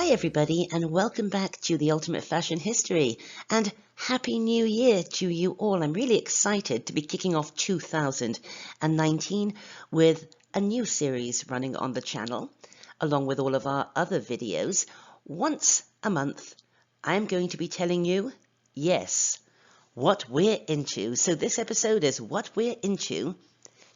Hi everybody, and welcome back to the Ultimate Fashion History, and Happy New Year to you all. I'm really excited to be kicking off 2019 with a new series running on the channel, along with all of our other videos. Once a month, I'm going to be telling you, yes, what we're into. So this episode is what we're into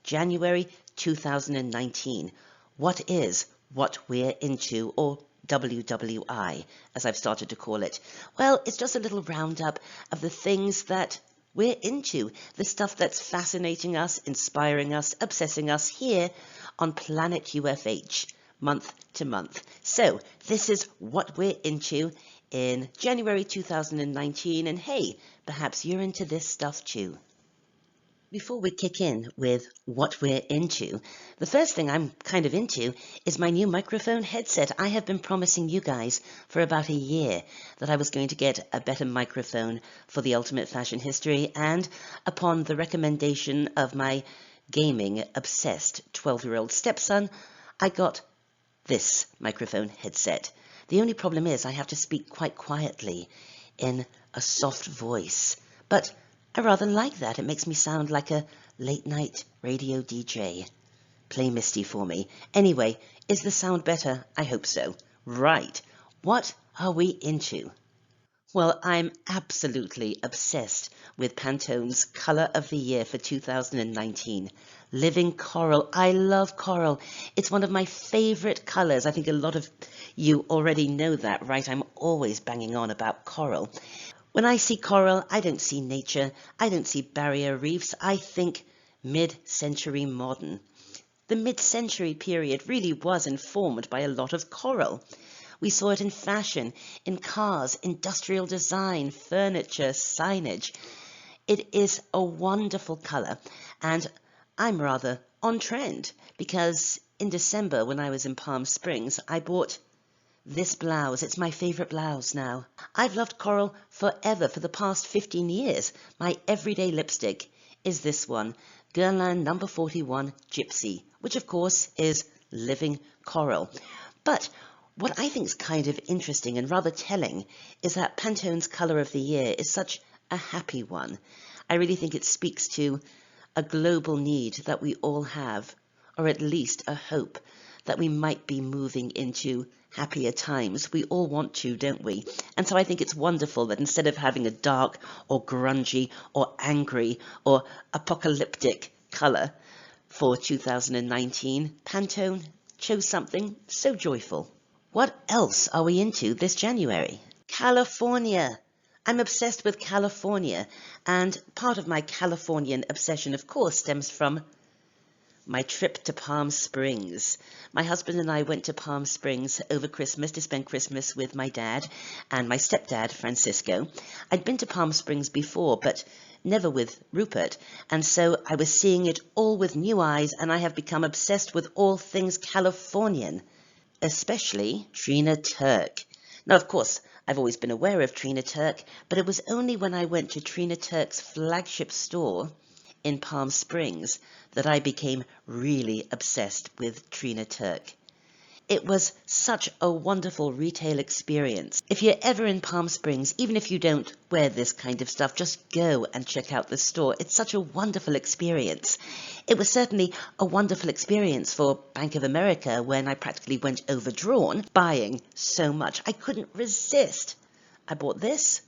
January 2019. What is what we're into, or WWI, as I've started to call it? Well, it's just a little roundup of the things that we're into, the stuff that's fascinating us, inspiring us, obsessing us here on Planet UFH, month to month. So this is what we're into in January 2019, and hey, perhaps you're into this stuff too. Before we kick in with what we're into, the first thing I'm kind of into is my new microphone headset. I have been promising you guys for about a year that I was going to get a better microphone for the Ultimate Fashion History, and upon the recommendation of my gaming obsessed 12-year-old stepson, I got this microphone headset. The only problem is I have to speak quite quietly in a soft voice, but I rather like that. It makes me sound like a late-night radio DJ. Play Misty for me. Anyway, is the sound better? I hope so. Right. What are we into? Well, I'm absolutely obsessed with Pantone's Color of the Year for 2019. Living Coral. I love coral. It's one of my favorite colors. I think a lot of you already know that, right? I'm always banging on about coral. When I see coral, I don't see nature, I don't see barrier reefs, I think mid-century modern. The mid-century period really was informed by a lot of coral. We saw it in fashion, in cars, industrial design, furniture, signage. It is a wonderful color, and I'm rather on trend because in December when I was in Palm Springs, I bought this blouse. It's my favorite blouse now. I've loved coral forever, for the past 15 years. My everyday lipstick is this one, Guerlain number 41 Gypsy, which of course is living coral. But what I think is kind of interesting and rather telling is that Pantone's Color of the Year is such a happy one. I really think it speaks to a global need that we all have, or at least a hope that we might be moving into happier times. We all want to, don't we? And so I think it's wonderful that instead of having a dark or grungy or angry or apocalyptic colour for 2019, Pantone chose something so joyful. What else are we into this January? California. I'm obsessed with California, and part of my Californian obsession, of course, stems from my trip to Palm Springs. My husband and I went to Palm Springs over Christmas to spend Christmas with my dad and my stepdad, Francisco. I'd been to Palm Springs before, but never with Rupert, and so I was seeing it all with new eyes, and I have become obsessed with all things Californian, especially Trina Turk. Now, of course, I've always been aware of Trina Turk, but it was only when I went to Trina Turk's flagship store in Palm Springs that I became really obsessed with Trina Turk. It was such a wonderful retail experience. If you're ever in Palm Springs, even if you don't wear this kind of stuff, just go and check out the store. It's such a wonderful experience. It was certainly a wonderful experience for Bank of America when I practically went overdrawn, buying so much. I couldn't resist. I bought this,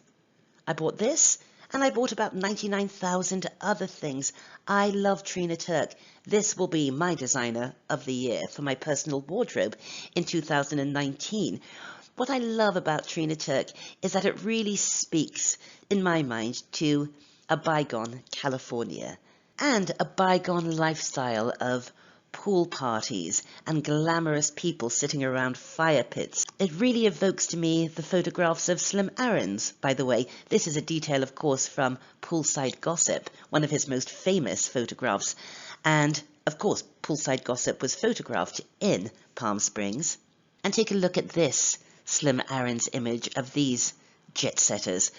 and I bought about 99,000 other things. I love Trina Turk. This will be my designer of the year for my personal wardrobe in 2019. What I love about Trina Turk is that it really speaks, in my mind, to a bygone California and a bygone lifestyle of pool parties and glamorous people sitting around fire pits. It really evokes to me the photographs of Slim Aarons, by the way. This is a detail, of course, from Poolside Gossip, one of his most famous photographs. And, of course, Poolside Gossip was photographed in Palm Springs. And take a look at this Slim Aarons image of these jet setters.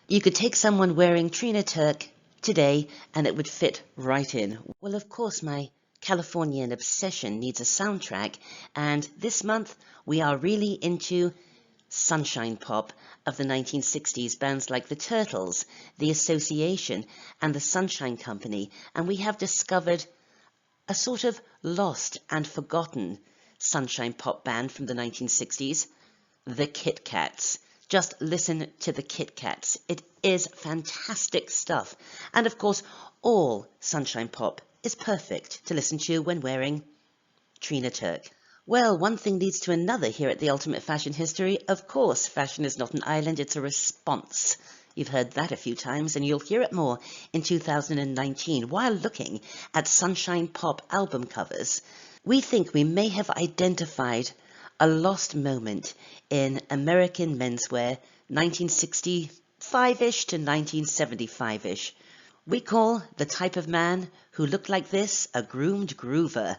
You could take someone wearing Trina Turk today and it would fit right in. Well, of course, my Californian obsession needs a soundtrack, and this month we are really into sunshine pop of the 1960s, bands like the Turtles, the Association, and the Sunshine Company, and we have discovered a sort of lost and forgotten sunshine pop band from the 1960s, the Kit Kats. Just listen to the Kit Kats. It is fantastic stuff. And of course, all sunshine pop is perfect to listen to when wearing Trina Turk. Well, one thing leads to another here at the Ultimate Fashion History. Of course, fashion is not an island, it's a response. You've heard that a few times, and you'll hear it more in 2019 while looking at Sunshine Pop album covers. We think we may have identified a lost moment in American menswear 1965-ish to 1975-ish. We call the type of man who looked like this a groomed groover.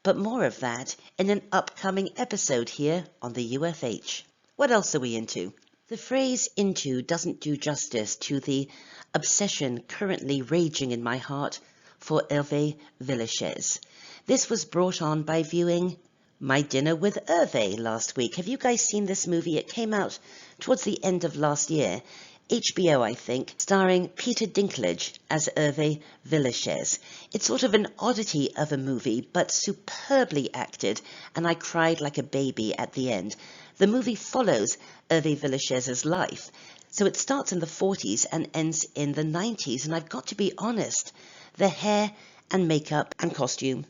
But more of that in an upcoming episode here on the UFH. What else are we into? The phrase into doesn't do justice to the obsession currently raging in my heart for Hervé Villechaize. This was brought on by viewing My Dinner with Hervé last week. Have you guys seen this movie? It came out towards the end of last year. HBO, I think, starring Peter Dinklage as Hervé Villechaize. It's sort of an oddity of a movie, but superbly acted, and I cried like a baby at the end. The movie follows Hervé Villechaize's life, so it starts in the 40s and ends in the 90s, and I've got to be honest, the hair and makeup and costume,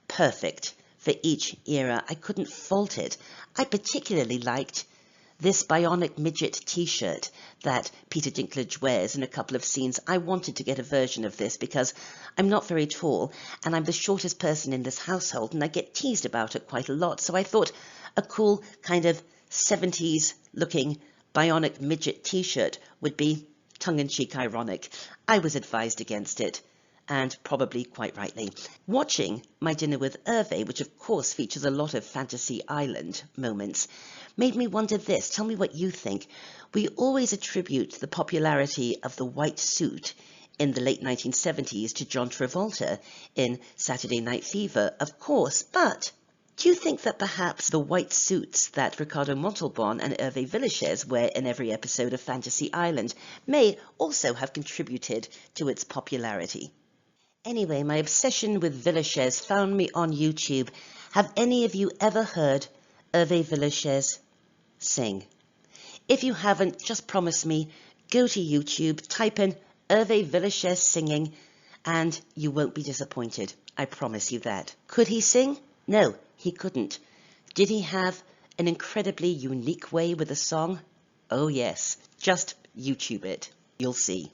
perfect for each era. I couldn't fault it. I particularly liked this bionic midget t-shirt that Peter Dinklage wears in a couple of scenes. I wanted to get a version of this because I'm not very tall and I'm the shortest person in this household and I get teased about it quite a lot. So I thought a cool kind of 70s looking bionic midget t-shirt would be tongue-in-cheek ironic. I was advised against it, and probably quite rightly. Watching My Dinner with Hervé, which of course features a lot of Fantasy Island moments, made me wonder this. Tell me what you think. We always attribute the popularity of the white suit in the late 1970s to John Travolta in Saturday Night Fever, of course, but do you think that perhaps the white suits that Ricardo Montalban and Hervé Villechaize wear in every episode of Fantasy Island may also have contributed to its popularity? Anyway, my obsession with Villechaize found me on YouTube. Have any of you ever heard Hervé Villechaize sing? If you haven't, just promise me, go to YouTube, type in Hervé Villechaize singing, and you won't be disappointed. I promise you that. Could he sing? No, he couldn't. Did he have an incredibly unique way with a song? Oh yes, just YouTube it. You'll see.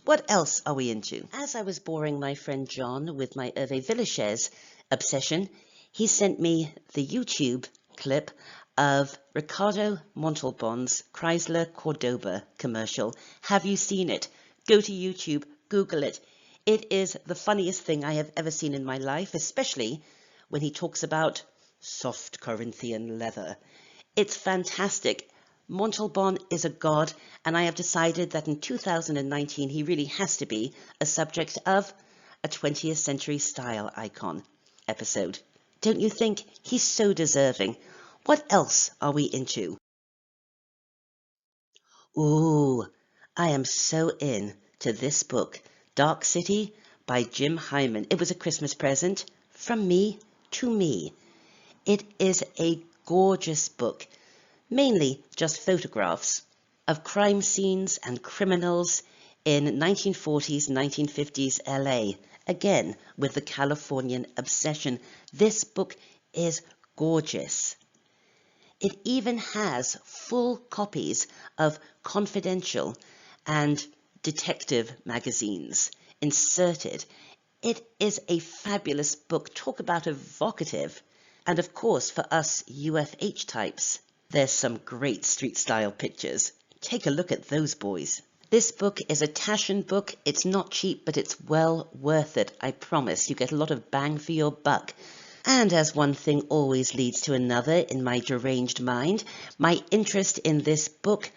What else are we into? As I was boring my friend John with my Hervé Villechaize obsession, he sent me the YouTube clip of Ricardo Montalban's Chrysler Cordoba commercial. Have you seen it? Go to YouTube, Google it. It is the funniest thing I have ever seen in my life, especially when he talks about soft Corinthian leather. It's fantastic. Montalban is a god, and I have decided that in 2019 he really has to be a subject of a 20th century style icon episode. Don't you think? He's so deserving. What else are we into? Ooh, I am so into this book, Dark City by Jim Hyman. It was a Christmas present from me to me. It is a gorgeous book. Mainly just photographs of crime scenes and criminals in 1940s, 1950s LA, again with the Californian obsession. This book is gorgeous. It even has full copies of Confidential and Detective magazines inserted. It is a fabulous book. Talk about evocative. And of course, for us UFH types, there's some great street style pictures. Take a look at those boys. This book is a Taschen book. It's not cheap, but it's well worth it. I promise. You get a lot of bang for your buck. And as one thing always leads to another in my deranged mind, my interest in this book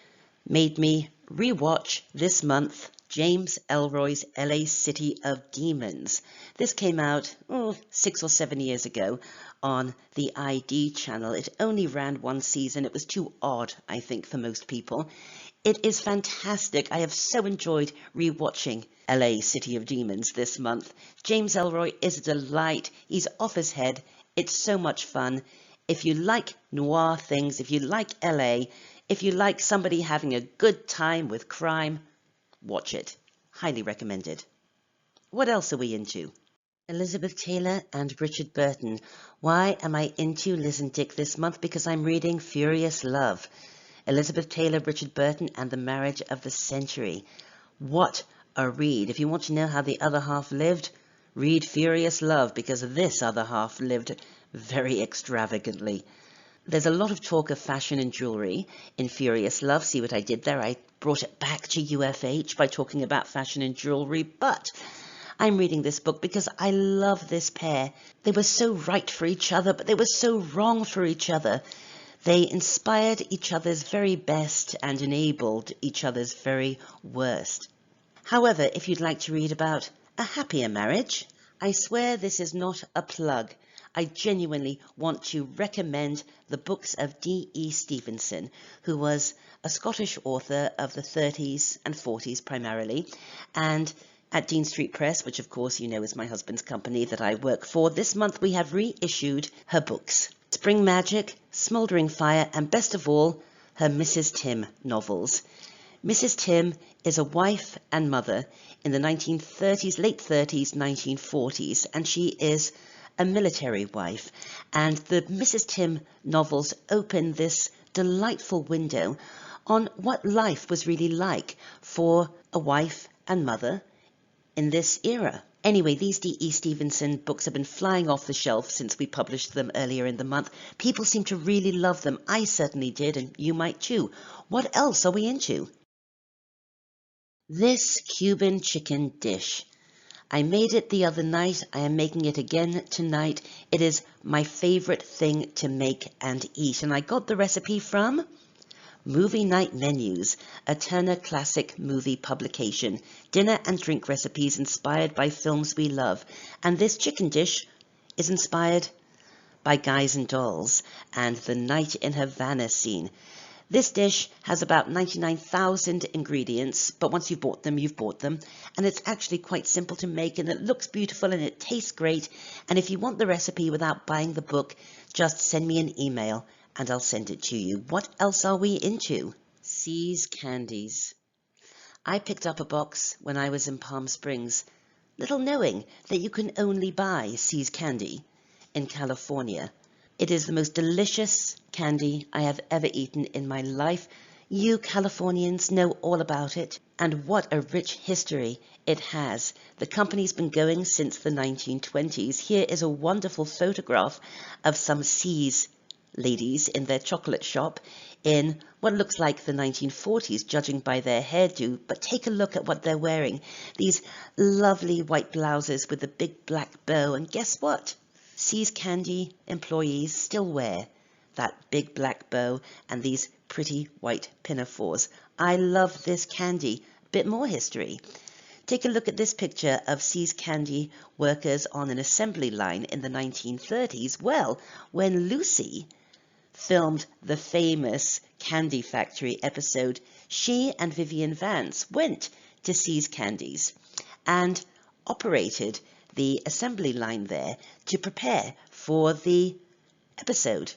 made me rewatch this month James Ellroy's LA City of Demons. This came out 6 or 7 years ago on the ID channel. It only ran one season. It was too odd, I think, for most people. It is fantastic. I have so enjoyed rewatching LA City of Demons this month. James Ellroy is a delight. He's off his head. It's so much fun. If you like noir things, if you like LA, if you like somebody having a good time with crime, watch it. Highly recommended. What else are we into? Elizabeth Taylor and Richard Burton. Why am I into Liz and Dick this month? Because I'm reading Furious Love. Elizabeth Taylor, Richard Burton, and the Marriage of the Century. What a read. If you want to know how the other half lived, read Furious Love, because this other half lived very extravagantly. There's a lot of talk of fashion and jewellery in Furious Love. See what I did there? I brought it back to UFH by talking about fashion and jewellery. But I'm reading this book because I love this pair. They were so right for each other, but they were so wrong for each other. They inspired each other's very best and enabled each other's very worst. However, if you'd like to read about a happier marriage, I swear this is not a plug. I genuinely want to recommend the books of D.E. Stevenson, who was a Scottish author of the 30s and 40s primarily, and at Dean Street Press, which of course you know is my husband's company that I work for, this month we have reissued her books. Spring Magic, Smouldering Fire, and best of all, her Mrs. Tim novels. Mrs. Tim is a wife and mother in the 1930s, late 30s, 1940s, and she is a military wife. And the Mrs. Tim novels open this delightful window on what life was really like for a wife and mother in this era. Anyway, these D.E. Stevenson books have been flying off the shelf since we published them earlier in the month. People seem to really love them. I certainly did, and you might too. What else are we into? This Cuban chicken dish. I made it the other night. I am making it again tonight. It is my favorite thing to make and eat. And I got the recipe from Movie Night Menus, a Turner Classic movie publication. Dinner and drink recipes inspired by films we love. And this chicken dish is inspired by Guys and Dolls and the Night in Havana scene. This dish has about 99,000 ingredients, but once you've bought them, you've bought them. And it's actually quite simple to make, and it looks beautiful and it tastes great. And if you want the recipe without buying the book, just send me an email and I'll send it to you. What else are we into? See's Candies. I picked up a box when I was in Palm Springs, little knowing that you can only buy See's Candy in California. It is the most delicious candy I have ever eaten in my life. You Californians know all about it, and what a rich history it has. The company's been going since the 1920s. Here is a wonderful photograph of some See's ladies in their chocolate shop in what looks like the 1940s, judging by their hairdo, but take a look at what they're wearing. These lovely white blouses with a big black bow, and guess what? See's Candy employees still wear that big black bow and these pretty white pinafores. I love this candy. A bit more history. Take a look at this picture of See's Candy workers on an assembly line in the 1930s. Well, when Lucy filmed the famous Candy Factory episode, she and Vivian Vance went to See's Candies and operated the assembly line there to prepare for the episode.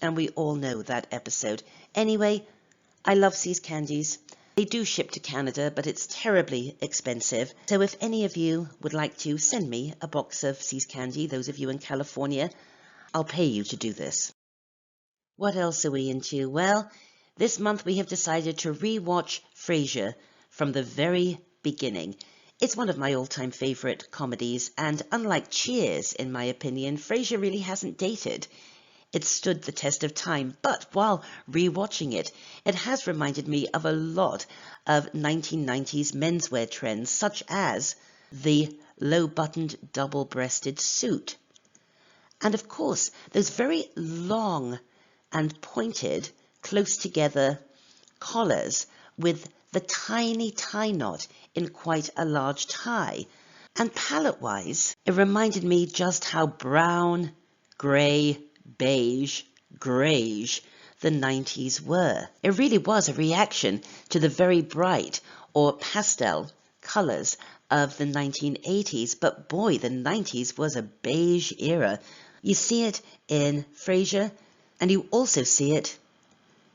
And we all know that episode. Anyway, I love See's Candies. They do ship to Canada, but it's terribly expensive. So if any of you would like to send me a box of See's Candy, those of you in California, I'll pay you to do this. What else are we into? Well, this month we have decided to re-watch Frasier from the very beginning. It's one of my all-time favorite comedies, and unlike Cheers, in my opinion, Frasier really hasn't dated. It stood the test of time, but while rewatching it, it has reminded me of a lot of 1990s menswear trends, such as the low-buttoned, double-breasted suit. And of course, those very long and pointed, close-together collars with the tiny tie knot in quite a large tie. And palette-wise, it reminded me just how brown, grey, beige, greige the 90s were. It really was a reaction to the very bright or pastel colours of the 1980s, but boy, the 90s was a beige era. You see it in Frasier, and you also see it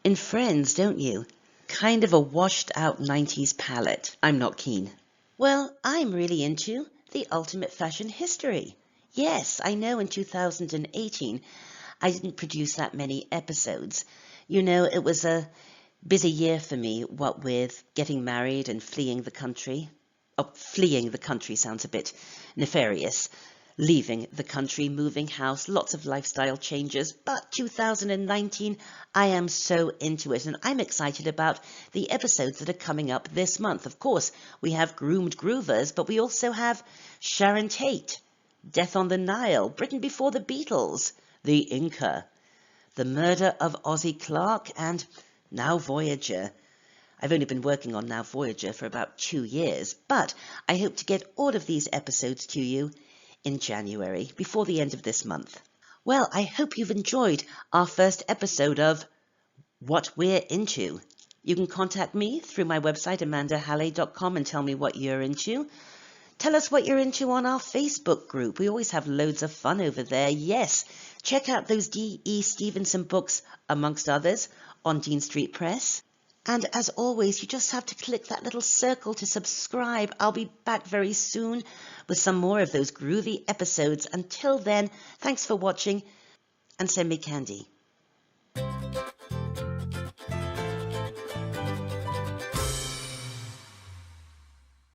in Friends, don't you? Kind of a washed out 90s palette. I'm not keen. Well, I'm really into the ultimate fashion history. Yes, I know in 2018 I didn't produce that many episodes. You know, it was a busy year for me, what with getting married and fleeing the country. Oh, fleeing the country sounds a bit nefarious. Leaving the country, moving house, lots of lifestyle changes. But 2019, I am so into it, and I'm excited about the episodes that are coming up this month. Of course, we have Groomed Groovers, but we also have Sharon Tate, Death on the Nile, Britain Before the Beatles, The Inca, The Murder of Ozzie Clarke, and Now Voyager. I've only been working on Now Voyager for about 2 years, but I hope to get all of these episodes to you in January, before the end of this month. Well, I hope you've enjoyed our first episode of What We're Into. You can contact me through my website, amandahalle.com, and tell me what you're into. Tell us what you're into on our Facebook group. We always have loads of fun over there. Yes, check out those D.E. Stevenson books, amongst others, on Dean Street Press. And as always, you just have to click that little circle to subscribe. I'll be back very soon with some more of those groovy episodes. Until then, thanks for watching and send me candy.